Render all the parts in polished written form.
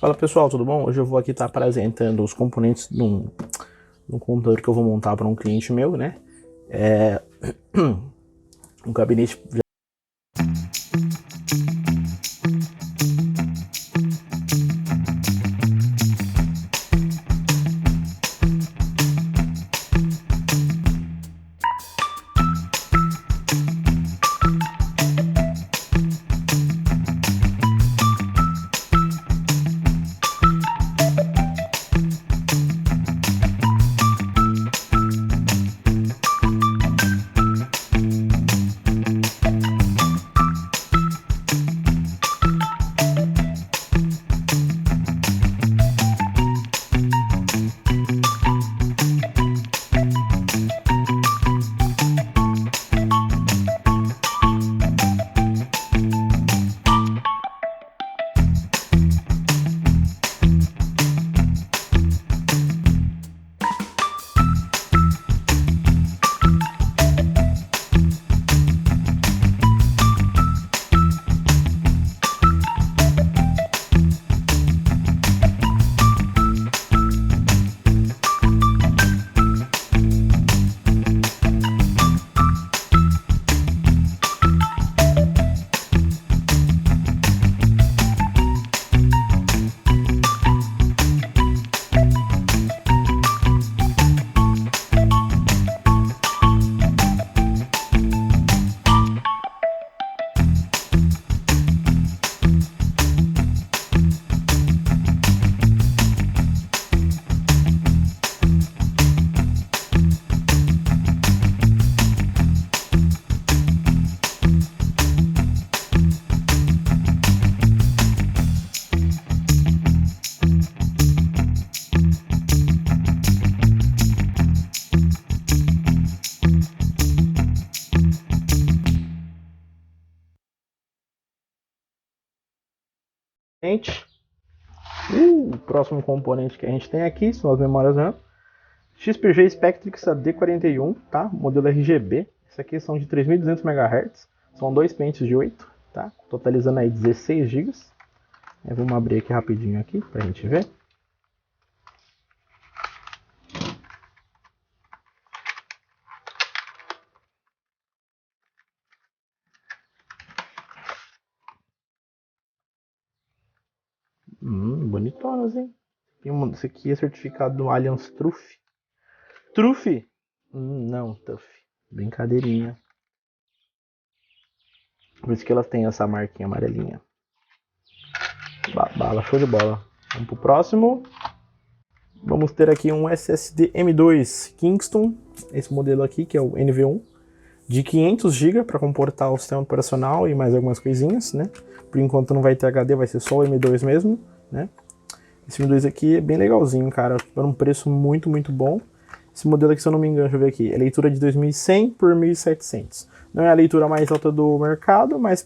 Fala pessoal, tudo bom? Hoje eu vou aqui estar apresentando os componentes de um computador que eu vou montar para um cliente meu, né? Um gabinete. O próximo componente que a gente tem aqui são as memórias RAM. XPG Spectrix AD41, tá? Modelo RGB. Esse aqui são de 3.200 MHz. São dois pentes de 8, tá? Totalizando aí 16 GB. Vamos abrir aqui rapidinho aqui pra gente ver. Bonitonas, hein? Esse aqui é certificado do Allianz Trufe. Trufe? Não, Tuff. Brincadeirinha. Por isso que elas têm essa marquinha amarelinha. Bala, show de bola. Vamos pro próximo. Vamos ter aqui um SSD M2 Kingston. Esse modelo aqui, que é o NV1. De 500 GB para comportar o sistema operacional e mais algumas coisinhas, né? Por enquanto não vai ter HD, vai ser só o M2 mesmo, né? Esse M2 aqui é bem legalzinho, cara. Por um preço muito bom. Esse modelo aqui, se eu não me engano, deixa eu ver aqui, é leitura de 2100 por 1700. Não é a leitura mais alta do mercado, mas...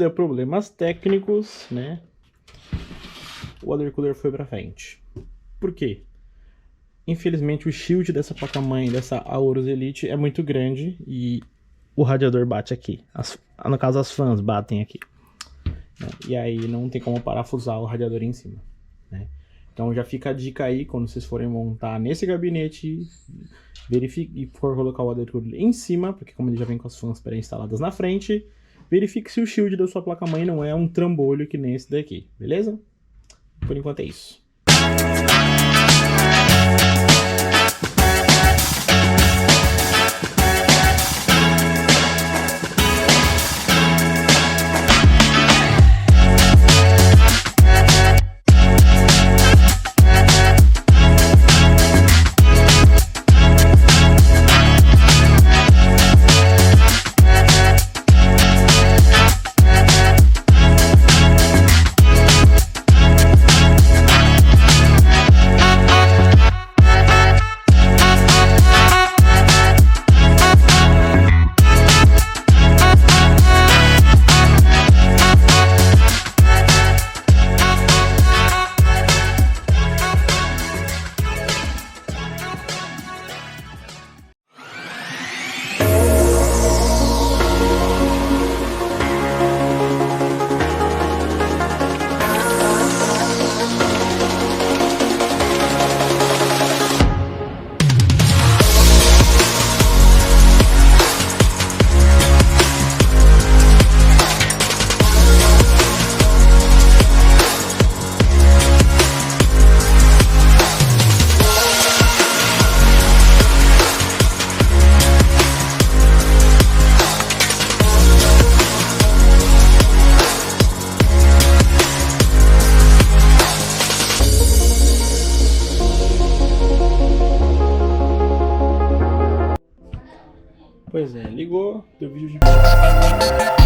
devido a problemas técnicos, né, o water cooler foi pra frente. Por quê? Infelizmente o shield dessa placa-mãe, dessa Aorus Elite, é muito grande e o radiador bate aqui. No caso, as fãs batem aqui. Né? E aí não tem como parafusar o radiador em cima. Né? Então já fica a dica aí, quando vocês forem montar nesse gabinete, verifique e for colocar o water cooler em cima, porque como ele já vem com as fãs pré-instaladas na frente, verifique se o shield da sua placa-mãe não é um trambolho que nem esse daqui, beleza? Por enquanto é isso. Pois é, ligou, deu vídeo de...